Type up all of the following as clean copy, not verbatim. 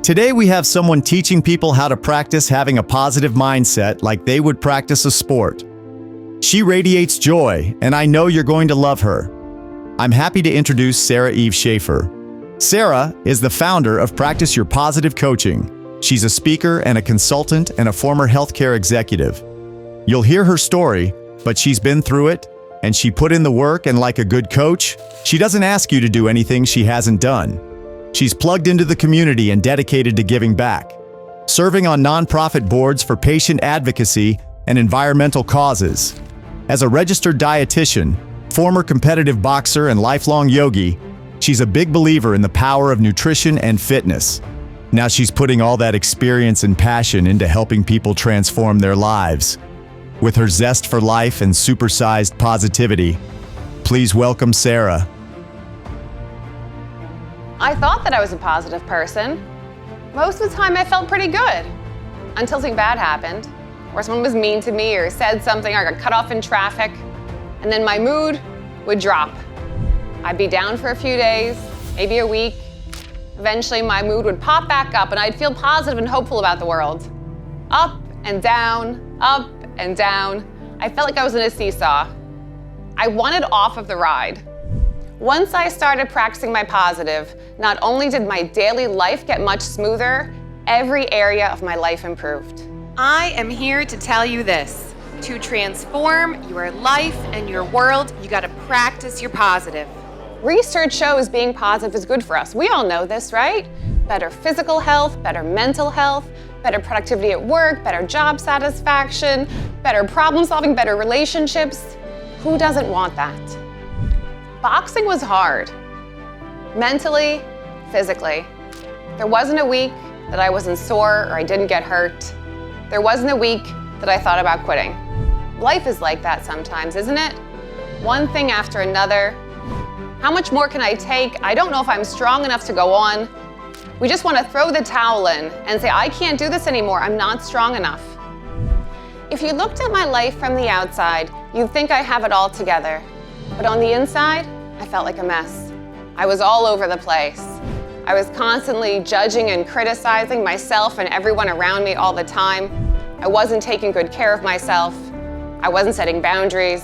Today we have someone teaching people how to practice having a positive mindset like they would practice a sport. She radiates joy, and I know you're going to love her. I'm happy to introduce Sara Schaeffer. Sara is the founder of Practice Your Positive Coaching. She's a speaker and a consultant and a former healthcare executive. You'll hear her story, but she's been through it, and she put in the work, and like a good coach, she doesn't ask you to do anything she hasn't done. She's plugged into the community and dedicated to giving back, serving on nonprofit boards for patient advocacy and environmental causes. As a registered dietitian, former competitive boxer, and lifelong yogi, she's a big believer in the power of nutrition and fitness. Now she's putting all that experience and passion into helping people transform their lives. With her zest for life and supersized positivity, please welcome Sara. I thought that I was a positive person. Most of the time I felt pretty good, until something bad happened, or someone was mean to me or said something, or I got cut off in traffic, and then my mood would drop. I'd be down for a few days, maybe a week. Eventually my mood would pop back up and I'd feel positive and hopeful about the world. Up and down, up and down. I felt like I was in a seesaw. I wanted off of the ride. Once I started practicing my positive, not only did my daily life get much smoother, every area of my life improved. I am here to tell you this. To transform your life and your world, you gotta practice your positive. Research shows being positive is good for us. We all know this, right? Better physical health, better mental health, better productivity at work, better job satisfaction, better problem solving, better relationships. Who doesn't want that? Boxing was hard, mentally, physically. There wasn't a week that I wasn't sore or I didn't get hurt. There wasn't a week that I thought about quitting. Life is like that sometimes, isn't it? One thing after another. How much more can I take? I don't know if I'm strong enough to go on. We just want to throw the towel in and say, I can't do this anymore, I'm not strong enough. If you looked at my life from the outside, you'd think I have it all together. But on the inside, I felt like a mess. I was all over the place. I was constantly judging and criticizing myself and everyone around me all the time. I wasn't taking good care of myself. I wasn't setting boundaries.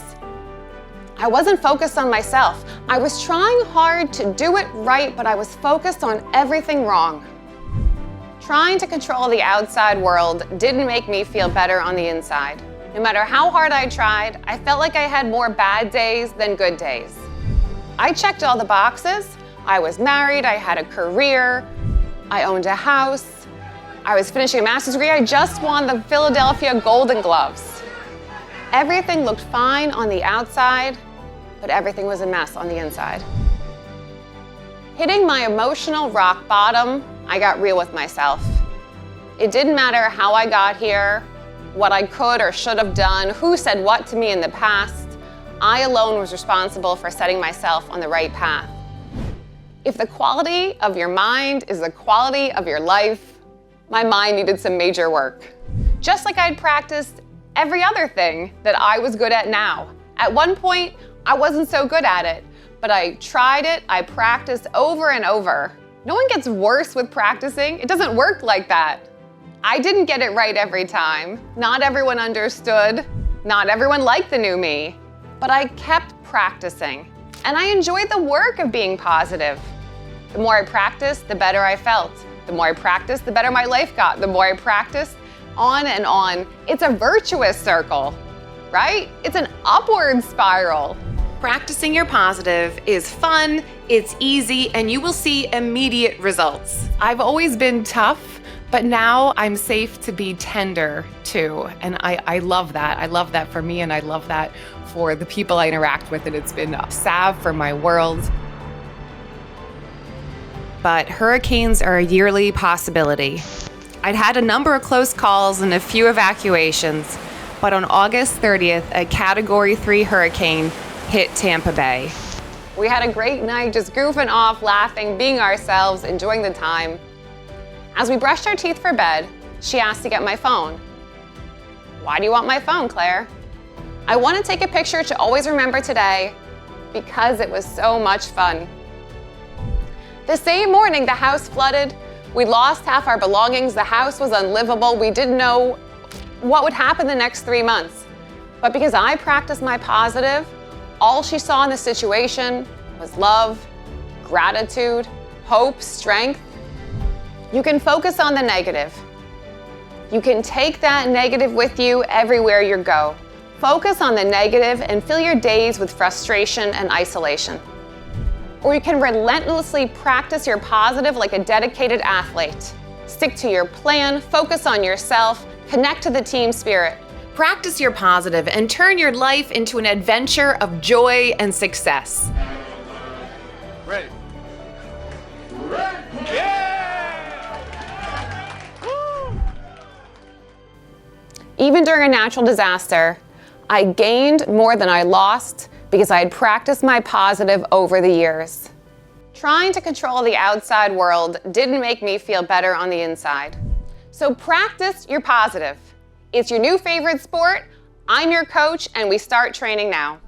I wasn't focused on myself. I was trying hard to do it right, but I was focused on everything wrong. Trying to control the outside world didn't make me feel better on the inside. No matter how hard I tried, I felt like I had more bad days than good days. I checked all the boxes. I was married, I had a career, I owned a house, I was finishing a master's degree, I just won the Philadelphia Golden Gloves. Everything looked fine on the outside, but everything was a mess on the inside. Hitting my emotional rock bottom, I got real with myself. It didn't matter how I got here, what I could or should have done, who said what to me in the past. I alone was responsible for setting myself on the right path. If the quality of your mind is the quality of your life, my mind needed some major work. Just like I'd practiced every other thing that I was good at now. At one point, I wasn't so good at it, but I tried it, I practiced over and over. No one gets worse with practicing. It doesn't work like that. I didn't get it right every time. Not everyone understood. Not everyone liked the new me. But I kept practicing. And I enjoyed the work of being positive. The more I practiced, the better I felt. The more I practiced, the better my life got. The more I practiced, on and on. It's a virtuous circle, right? It's an upward spiral. Practicing your positive is fun, it's easy, and you will see immediate results. I've always been tough, but now I'm safe to be tender too. And I love that. I love that for me, and I love that for the people I interact with, and it's been a salve for my world. But hurricanes are a yearly possibility. I'd had a number of close calls and a few evacuations, but on August 30th, a Category 3 hurricane hit Tampa Bay. We had a great night just goofing off, laughing, being ourselves, enjoying the time. As we brushed our teeth for bed, she asked to get my phone. Why do you want my phone, Claire? I want to take a picture to always remember today because it was so much fun. The same morning, the house flooded. We lost half our belongings, the house was unlivable, we didn't know what would happen the next 3 months. But because I practiced my positive, all she saw in the situation was love, gratitude, hope, strength. You can focus on the negative. You can take that negative with you everywhere you go. Focus on the negative and fill your days with frustration and isolation. Or you can relentlessly practice your positive like a dedicated athlete. Stick to your plan, focus on yourself, connect to the team spirit. Practice your positive and turn your life into an adventure of joy and success. Ready. Yeah! Woo! Even during a natural disaster, I gained more than I lost because I had practiced my positive over the years. Trying to control the outside world didn't make me feel better on the inside. So practice your positive. It's your new favorite sport. I'm your coach, and we start training now.